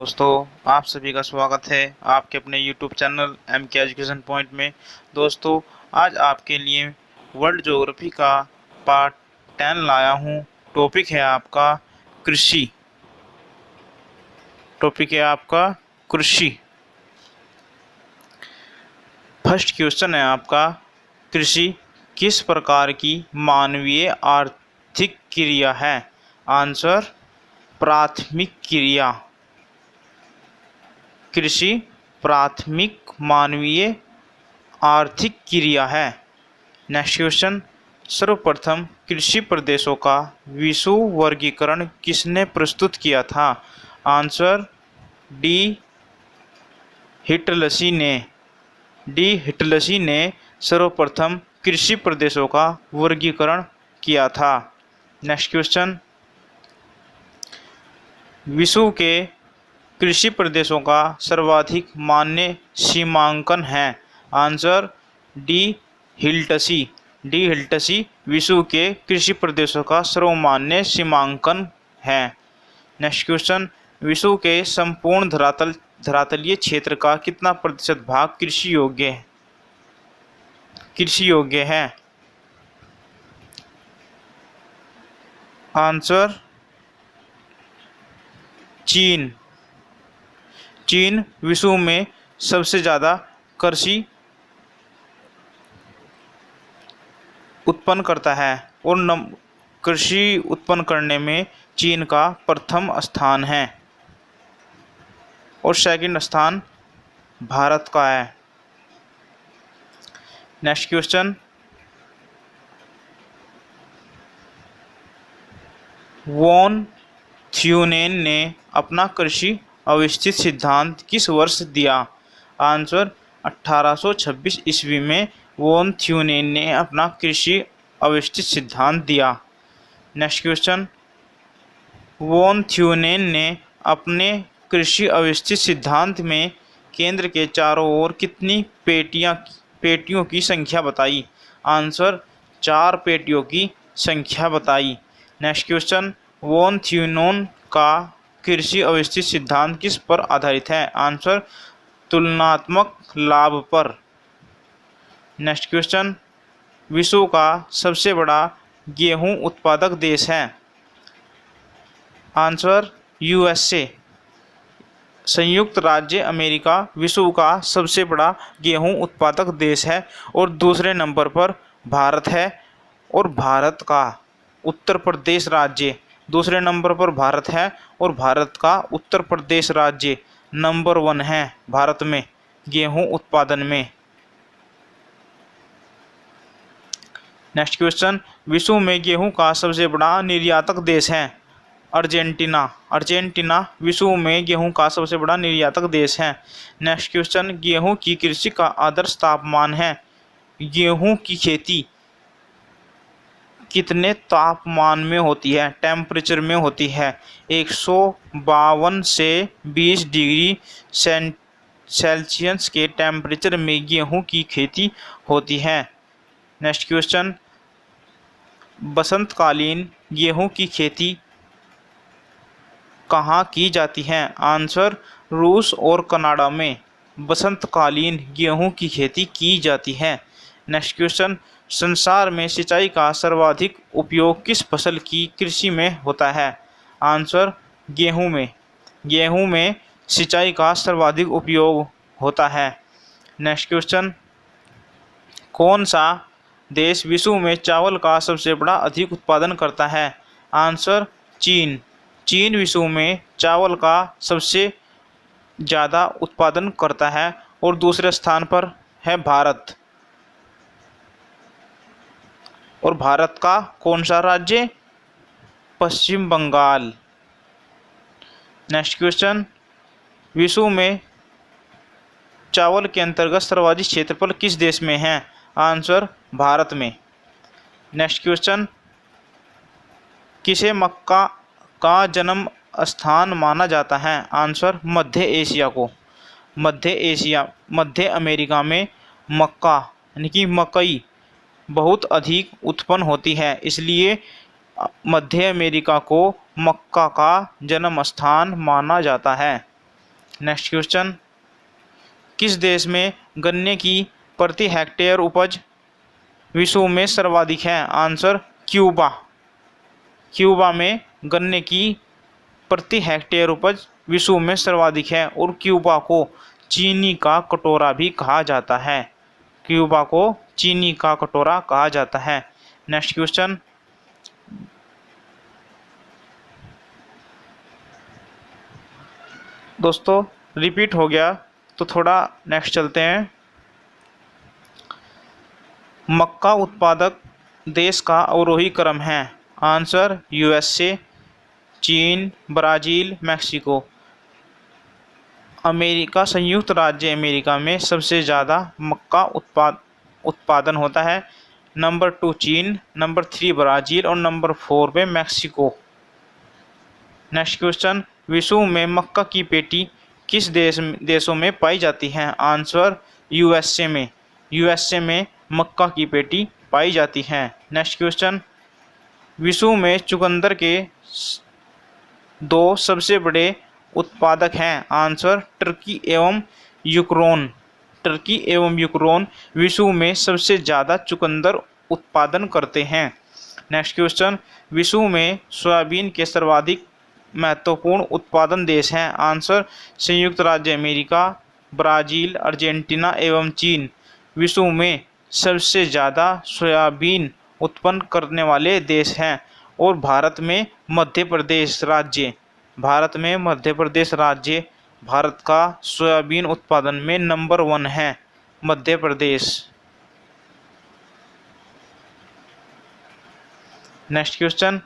दोस्तों, आप सभी का स्वागत है आपके अपने YouTube channel MK education point में। दोस्तों, आज आपके लिए वर्ल्ड ज्योग्राफी का पार्ट 10 लाया हूँ। टॉपिक है आपका कृषि। फर्स्ट क्वेश्चन है आपका, कृषि किस प्रकार की मानवीय आर्थिक क्रिया है? आंसर, प्राथमिक क्रिया। कृषि प्राथमिक मानवीय आर्थिक क्रिया है। नेक्स्ट क्वेश्चन, सर्वप्रथम कृषि प्रदेशों का विश्व वर्गीकरण किसने प्रस्तुत किया था? आंसर, डी हिटलसी ने सर्वप्रथम कृषि प्रदेशों का वर्गीकरण किया था। नेक्स्ट क्वेश्चन, विश्व के कृषि प्रदेशों का सर्वाधिक मान्य सीमांकन है? आंसर, डी हिल्टसी विश्व के कृषि प्रदेशों का सर्वमान्य सीमांकन है। नेक्स्ट क्वेश्चन, विश्व के संपूर्ण धरातलीय क्षेत्र का कितना प्रतिशत भाग कृषि योग्य है? आंसर, चीन विश्व में सबसे ज़्यादा कृषि उत्पन्न करता है और कृषि उत्पन्न करने में चीन का प्रथम स्थान है और सेकंड स्थान भारत का है। नेक्स्ट क्वेश्चन, वॉन थ्यूनेन ने अपना कृषि अवस्थित सिद्धांत किस वर्ष दिया? आंसर, 1826 ईस्वी में वॉन थ्यूनेन ने अपना कृषि अवस्थित सिद्धांत दिया। नेक्स्ट क्वेश्चन, वॉन थ्यूनेन ने अपने कृषि अवस्थित सिद्धांत में केंद्र के चारों ओर कितनी पेटियों की संख्या बताई? आंसर, 4 पेटियों की संख्या बताई। नेक्स्ट क्वेश्चन, वॉन थ्यूनेन का कृषि अवस्थित सिद्धांत किस पर आधारित है? आंसर, तुलनात्मक लाभ पर। नेक्स्ट क्वेश्चन, विश्व का सबसे बड़ा गेहूं उत्पादक देश है? आंसर, USA संयुक्त राज्य अमेरिका विश्व का सबसे बड़ा गेहूं उत्पादक देश है और दूसरे नंबर पर भारत है और भारत का उत्तर प्रदेश राज्य दूसरे नंबर पर भारत है और भारत का उत्तर प्रदेश राज्य नंबर 1 है भारत में गेहूं उत्पादन में। नेक्स्ट क्वेश्चन, विश्व में गेहूं का सबसे बड़ा निर्यातक देश है? अर्जेंटीना विश्व में गेहूं का सबसे बड़ा निर्यातक देश है। नेक्स्ट क्वेश्चन, गेहूं की कृषि का आदर्श तापमान है? गेहूं की खेती कितने तापमान में होती है? टेम्परेचर में होती है? 152 से 20 डिग्री सेल्सियस के टेम्परेचर में गेहूं की खेती होती है। नेक्स्ट क्वेश्चन, बसंतकालीन गेहूं की खेती कहाँ की जाती है? आंसर, रूस और कनाडा में बसंतकालीन गेहूं की खेती की जाती है। नेक्स्ट क्वेश्चन, संसार में सिंचाई का सर्वाधिक उपयोग किस फसल की कृषि में होता है? आंसर, गेहूं में सिंचाई का सर्वाधिक उपयोग होता है। नेक्स्ट क्वेश्चन, कौन सा देश विश्व में चावल का सबसे बड़ा अधिक उत्पादन करता है? आंसर, चीन विश्व में चावल का सबसे ज़्यादा उत्पादन करता है और दूसरे स्थान पर है भारत। और भारत का कौन सा राज्य? पश्चिम बंगाल। नेक्स्ट क्वेश्चन, विश्व में चावल के अंतर्गत सर्वाधिक क्षेत्रफल किस देश में है? आंसर, भारत में। नेक्स्ट क्वेश्चन, किसे मक्का का जन्म स्थान माना जाता है? आंसर, मध्य एशिया को। मध्य अमेरिका में मक्का यानी कि मकई बहुत अधिक उत्पन्न होती है, इसलिए मध्य अमेरिका को मक्का का जन्म स्थान माना जाता है। नेक्स्ट क्वेश्चन, किस देश में गन्ने की प्रति हेक्टेयर उपज विश्व में सर्वाधिक है? Answer Cuba. क्यूबा में गन्ने की प्रति हेक्टेयर उपज विश्व में सर्वाधिक है और क्यूबा को चीनी का कटोरा भी कहा जाता है। क्यूबा को चीनी का कटोरा कहा जाता है। नेक्स्ट क्वेश्चन, दोस्तों रिपीट हो गया तो थोड़ा नेक्स्ट चलते हैं। मक्का उत्पादक देश का अवरोही क्रम है? आंसर यूएसए, चीन, ब्राज़ील, मैक्सिको। अमेरिका, संयुक्त राज्य अमेरिका में सबसे ज़्यादा मक्का उत्पादन होता है। नंबर 2 चीन, नंबर 3 ब्राज़ील और नंबर 4 पे मैक्सिको। नेक्स्ट क्वेश्चन, विश्व में मक्का की पेटी किस देशों में पाई जाती है? आंसर यूएसए में। यूएसए में मक्का की पेटी पाई जाती है। नेक्स्ट क्वेश्चन, विश्व में चुकंदर के 2 सबसे बड़े उत्पादक हैं? आंसर टर्की एवं यूक्रेन। टर्की एवं यूक्रेन विश्व में सबसे ज़्यादा चुकंदर उत्पादन करते हैं। नेक्स्ट क्वेश्चन, विश्व में सोयाबीन के सर्वाधिक महत्वपूर्ण उत्पादन देश हैं? आंसर संयुक्त राज्य अमेरिका, ब्राज़ील, अर्जेंटीना एवं चीन विश्व में सबसे ज़्यादा सोयाबीन उत्पन्न करने वाले देश हैं। और भारत में मध्य प्रदेश राज्य भारत का सोयाबीन उत्पादन में नंबर 1 है, मध्य प्रदेश। नेक्स्ट क्वेश्चन,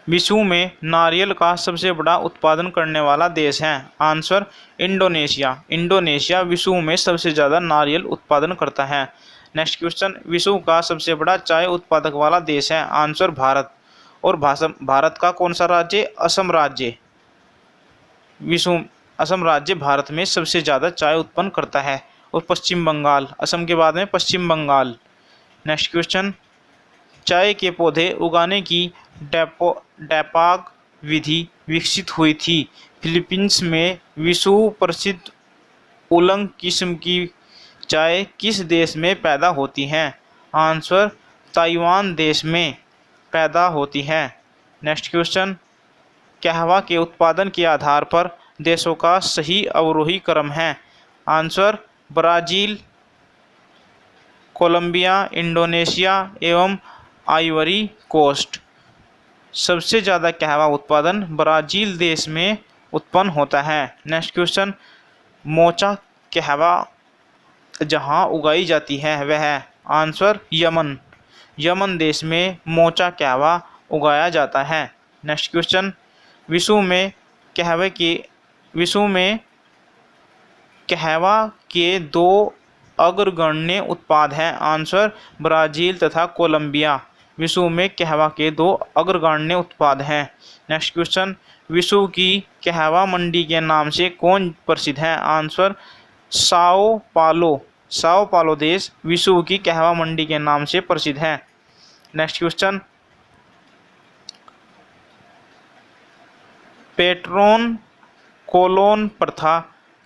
विश्व में नारियल का सबसे बड़ा उत्पादन करने वाला देश है? Answer Indonesia. इंडोनेशिया विश्व में सबसे ज़्यादा नारियल उत्पादन करता है। नेक्स्ट क्वेश्चन, विश्व का सबसे बड़ा चाय उत्पादक वाला देश है? आंसर भारत। और भारत का कौन सा राज्य? असम राज्य। असम राज्य भारत में सबसे ज़्यादा चाय उत्पन्न करता है। और पश्चिम बंगाल, असम के बाद में पश्चिम बंगाल। नेक्स्ट क्वेश्चन, चाय के पौधे उगाने की डेपाग विधि विकसित हुई थी? फिलीपींस में विश्व प्रसिद्ध उलंग किस्म की चाय किस देश में पैदा होती है? आंसर ताइवान देश में पैदा होती है। नेक्स्ट क्वेश्चन, कहवा के उत्पादन के आधार पर देशों का सही अवरोही क्रम है? आंसर ब्राज़ील, कोलंबिया, इंडोनेशिया एवं आइवरी कोस्ट। सबसे ज़्यादा कहवा उत्पादन ब्राज़ील देश में उत्पन्न होता है। नेक्स्ट क्वेश्चन, मोचा कहवा जहाँ उगाई जाती है वह है? Answer Yemen. यमन देश में मोचा कहवा उगाया जाता है। नेक्स्ट क्वेश्चन, विश्व में कहवा के 2 अग्रगण्य उत्पाद हैं? आंसर ब्राज़ील तथा कोलंबिया। विश्व में कहवा के 2 अग्रगण्य उत्पाद हैं। नेक्स्ट क्वेश्चन, विश्व की कहवा मंडी के नाम से कौन प्रसिद्ध है? आंसर साओ पालो। साओ पालो देश विश्व की कहवा मंडी के नाम से प्रसिद्ध है। नेक्स्ट क्वेश्चन, पेट्रोन कोलोन प्रथा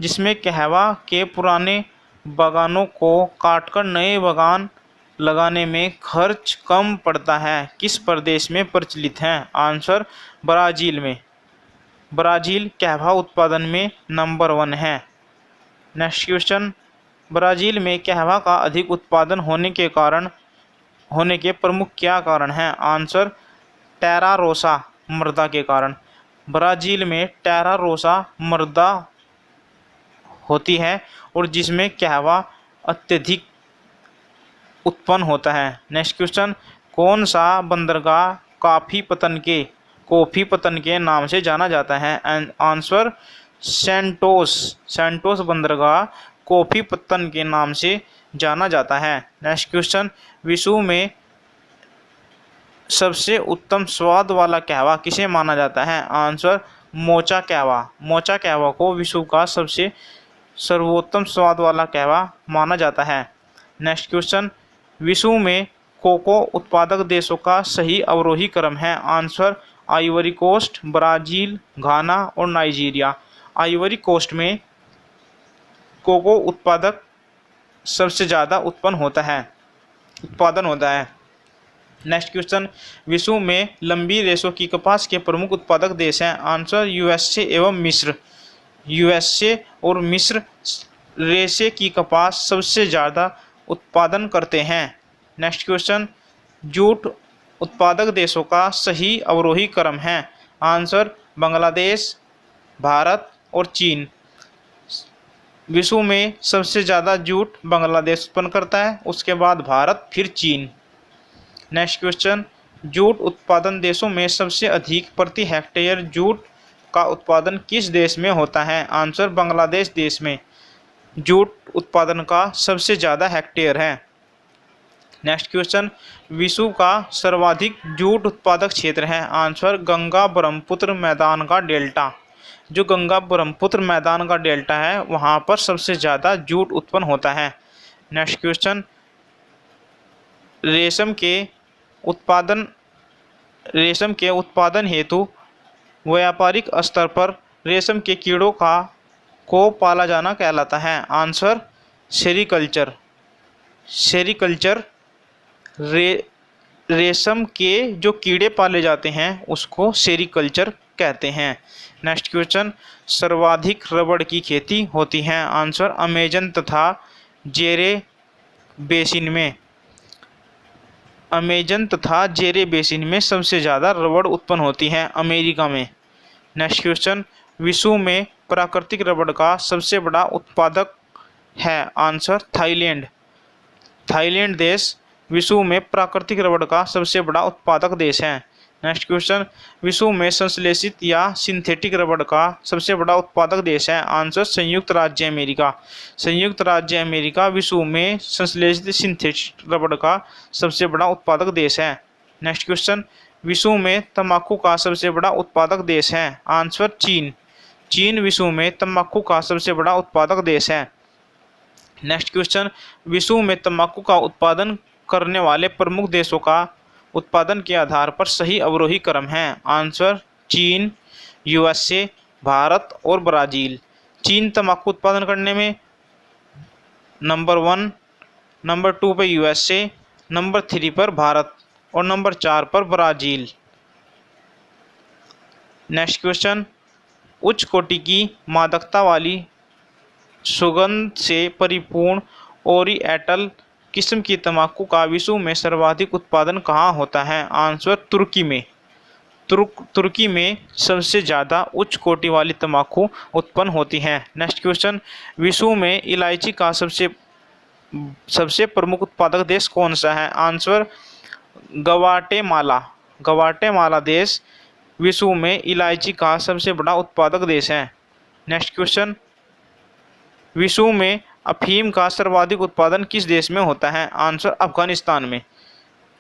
जिसमें कहवा के पुराने बागानों को काटकर नए बागान लगाने में खर्च कम पड़ता है, किस प्रदेश में प्रचलित है? आंसर ब्राज़ील में। ब्राज़ील कहवा उत्पादन में नंबर 1 है। नेक्स्ट क्वेश्चन, ब्राज़ील में कहवा का अधिक उत्पादन होने के प्रमुख क्या कारण हैं? आंसर टेरा रोसा मृदा के कारण। ब्राज़ील में टेरा रोसा मृदा होती है और जिसमें कहवा अत्यधिक उत्पन्न होता है। नेक्स्ट क्वेश्चन, कौन सा बंदरगाह कॉफ़ी पतन के नाम से जाना जाता है? आंसर सेंटोस बंदरगाह कॉफ़ी पत्तन के नाम से जाना जाता है। नेक्स्ट क्वेश्चन, विश्व में सबसे उत्तम स्वाद वाला कहवा किसे माना जाता है? आंसर मोचा कहवा। मोचा कहवा को विश्व का सबसे सर्वोत्तम स्वाद वाला कहवा माना जाता है। नेक्स्ट क्वेश्चन, विश्व में कोको उत्पादक देशों का सही अवरोही क्रम है? आंसर आइवरी कोस्ट, ब्राज़ील, घाना और नाइजीरिया। आइवरी कोस्ट में कोको उत्पादन सबसे ज़्यादा उत्पादन होता है। नेक्स्ट क्वेश्चन, विश्व में लंबी रेशों की कपास के प्रमुख उत्पादक देश हैं। आंसर यूएसए एवं मिस्र। यूएसए और मिस्र रेशे की कपास सबसे ज़्यादा उत्पादन करते हैं। नेक्स्ट क्वेश्चन, जूट उत्पादक देशों का सही अवरोही क्रम है। आंसर बांग्लादेश, भारत और चीन। विश्व में सबसे ज़्यादा जूट बांग्लादेश उत्पन्न करता है, उसके बाद भारत, फिर चीन। नेक्स्ट क्वेश्चन, जूट उत्पादन देशों में सबसे अधिक प्रति हेक्टेयर जूट का उत्पादन किस देश में होता है। आंसर बांग्लादेश देश में जूट उत्पादन का सबसे ज़्यादा हेक्टेयर है। नेक्स्ट क्वेश्चन, विश्व का सर्वाधिक जूट उत्पादक क्षेत्र है। आंसर गंगा ब्रह्मपुत्र मैदान का डेल्टा। जो गंगा ब्रह्मपुत्र मैदान का डेल्टा है वहाँ पर सबसे ज़्यादा जूट उत्पन्न होता है। नेक्स्ट क्वेश्चन, रेशम के उत्पादन हेतु व्यापारिक स्तर पर रेशम के कीड़ों को पाला जाना कहलाता है। Answer sericulture. रेशम के जो कीड़े पाले जाते हैं उसको सेरीकल्चर कहते हैं। नेक्स्ट क्वेश्चन, सर्वाधिक रबड़ की खेती होती है। आंसर अमेजन तथा जेरे बेसिन में सबसे ज़्यादा रबड़ उत्पन्न होती है अमेरिका में। नेक्स्ट क्वेश्चन, विश्व में प्राकृतिक रबड़ का सबसे बड़ा उत्पादक है। Answer Thailand. थाईलैंड देश विश्व में प्राकृतिक रबड़ का सबसे बड़ा उत्पादक देश है। नेक्स्ट क्वेश्चन, विश्व में संश्लेषित या सिंथेटिक रबड़ का सबसे बड़ा उत्पादक देश है। आंसर संयुक्त राज्य अमेरिका। संयुक्त राज्य अमेरिका विश्व में संश्लेषित सिंथेटिक रबड़ का सबसे बड़ा उत्पादक देश है। नेक्स्ट क्वेश्चन, विश्व में तंबाकू का सबसे बड़ा उत्पादक देश है। आंसर चीन। चीन विश्व में तंबाकू का सबसे बड़ा उत्पादक देश है। नेक्स्ट क्वेश्चन, विश्व में तंबाकू का उत्पादन करने वाले प्रमुख देशों का उत्पादन के आधार पर सही अवरोही क्रम है। आंसर चीन, यूएसए, भारत और ब्राज़ील। चीन तंबाकू उत्पादन करने में नंबर 1, नंबर 2 पर यूएसए, नंबर 3 पर भारत और नंबर 4 पर ब्राज़ील। नेक्स्ट क्वेश्चन, उच्च कोटि की मादकता वाली सुगंध से परिपूर्ण ओरिएंटल किस्म की तंबाकू का विश्व में सर्वाधिक उत्पादन कहाँ होता है। आंसर तुर्की में। तुर्की में सबसे ज़्यादा उच्च कोटि वाली तंबाकू उत्पन्न होती है। नेक्स्ट क्वेश्चन, विश्व में इलायची का सबसे प्रमुख उत्पादक देश कौन सा है। आंसर गवाटेमाला। गवाटेमाला देश विश्व में इलायची का सबसे बड़ा उत्पादक देश है। नेक्स्ट क्वेश्चन, विश्व में अफीम का सर्वाधिक उत्पादन किस देश में होता है। आंसर अफगानिस्तान में।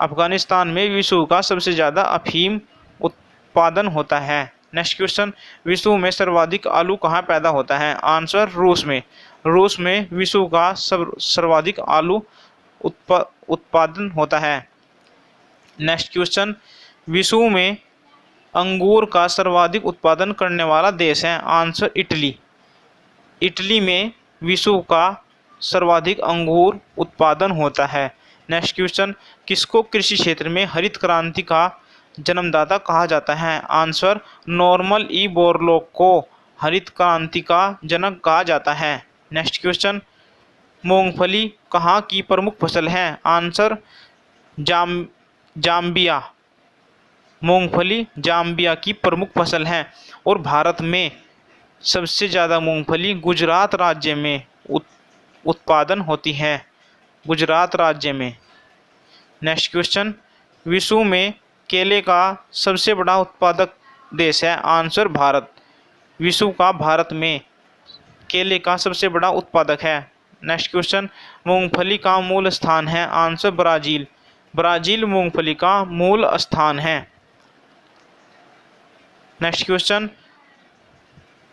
अफगानिस्तान में विश्व का सबसे ज़्यादा अफीम उत्पादन होता है। नेक्स्ट क्वेश्चन, विश्व में सर्वाधिक आलू कहाँ पैदा होता है। आंसर रूस में। रूस में विश्व का सर्वाधिक आलू उत्पादन होता है। नेक्स्ट क्वेश्चन, विश्व में अंगूर का सर्वाधिक उत्पादन करने वाला देश है। Answer Italy. इटली में विश्व का सर्वाधिक अंगूर उत्पादन होता है। नेक्स्ट क्वेश्चन, किसको कृषि क्षेत्र में हरित क्रांति का जन्मदाता कहा जाता है। आंसर नॉर्मन ई बोरलॉग को हरित क्रांति का जनक कहा जाता है। नेक्स्ट क्वेश्चन, मूंगफली कहाँ की प्रमुख फसल है। Answer Zambia. मूंगफली जाम्बिया की प्रमुख फसल है और भारत में सबसे ज़्यादा मूंगफली गुजरात राज्य में उत्पादन होती है। गुजरात राज्य में। नेक्स्ट क्वेश्चन, विश्व में केले का सबसे बड़ा उत्पादक देश है। आंसर भारत। विश्व का भारत में केले का सबसे बड़ा उत्पादक है। नेक्स्ट क्वेश्चन, मूंगफली का मूल स्थान है। Answer Brazil. ब्राज़ील मूंगफली का मूल स्थान है। नेक्स्ट क्वेश्चन,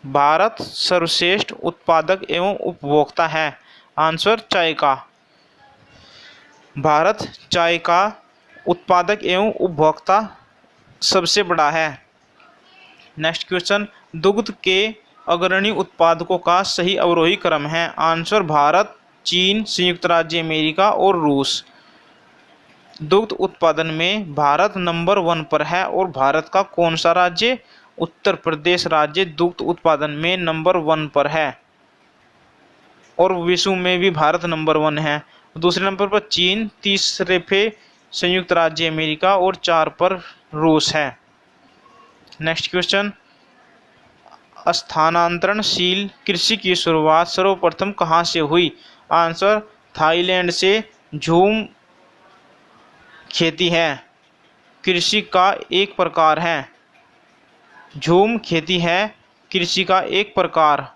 भारत सर्वश्रेष्ठ उत्पादक एवं उपभोक्ता है। आंसर चाय का। भारत चाय का उत्पादक एवं उपभोक्ता सबसे बड़ा है। नेक्स्ट क्वेश्चन, दुग्ध के अग्रणी उत्पादकों का सही अवरोही क्रम है? आंसर भारत, चीन, संयुक्त राज्य अमेरिका और रूस। दुग्ध उत्पादन में भारत नंबर 1 पर है और भारत का कौन सा राज्य? उत्तर प्रदेश राज्य दुग्ध उत्पादन में नंबर 1 पर है और विश्व में भी भारत नंबर 1 है। दूसरे नंबर पर चीन, तीसरे पे संयुक्त राज्य अमेरिका और 4 पर रूस है। नेक्स्ट क्वेश्चन, स्थानांतरणशील कृषि की शुरुआत सर्वप्रथम कहाँ से हुई? आंसर थाईलैंड से। झूम खेती है कृषि का एक प्रकार है। झूम खेती है कृषि का एक प्रकार।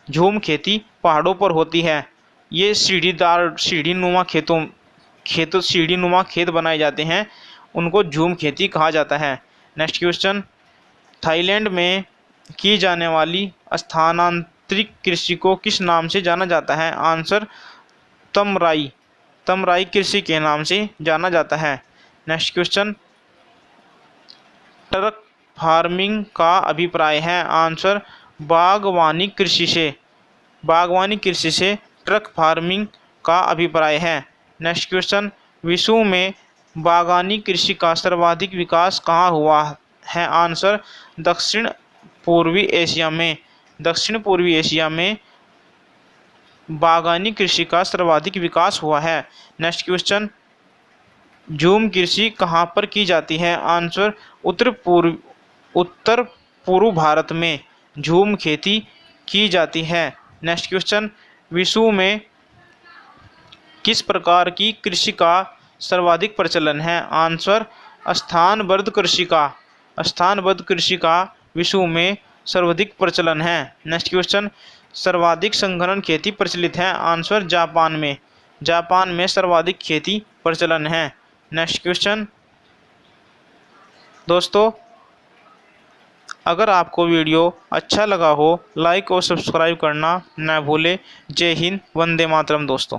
झूम खेती पहाड़ों पर होती है। ये सीढ़ीनुमा सीढ़ीनुमा खेत बनाए जाते हैं, उनको झूम खेती कहा जाता है। नेक्स्ट क्वेश्चन, थाईलैंड में की जाने वाली स्थानांतरित कृषि को किस नाम से जाना जाता है? आंसर तमराई। तमराई कृषि के नाम से जाना जाता है। नेक्स्ट क्वेश्चन, ट्रक फार्मिंग का अभिप्राय है? आंसर बागवानी कृषि से। बागवानी कृषि से ट्रक फार्मिंग का अभिप्राय है। नेक्स्ट क्वेश्चन, विश्व में बागवानी कृषि का सर्वाधिक विकास कहाँ हुआ है? आंसर दक्षिण पूर्वी एशिया में। दक्षिण पूर्वी एशिया में बागवानी कृषि का सर्वाधिक विकास हुआ है। नेक्स्ट क्वेश्चन, झूम कृषि कहाँ पर की जाती है? आंसर उत्तर पूर्व भारत में झूम खेती की जाती है। नेक्स्ट क्वेश्चन, विश्व में किस प्रकार की कृषि का सर्वाधिक प्रचलन है? आंसर स्थानबद्ध कृषि का। स्थानबद्ध कृषि का विश्व में सर्वाधिक प्रचलन है। नेक्स्ट क्वेश्चन, सर्वाधिक संघनन खेती प्रचलित है? आंसर जापान में। जापान में सर्वाधिक खेती प्रचलन है। नेक्स्ट क्वेश्चन, दोस्तों अगर आपको वीडियो अच्छा लगा हो लाइक और सब्सक्राइब करना न भूलें। जय हिंद, वंदे मातरम दोस्तों।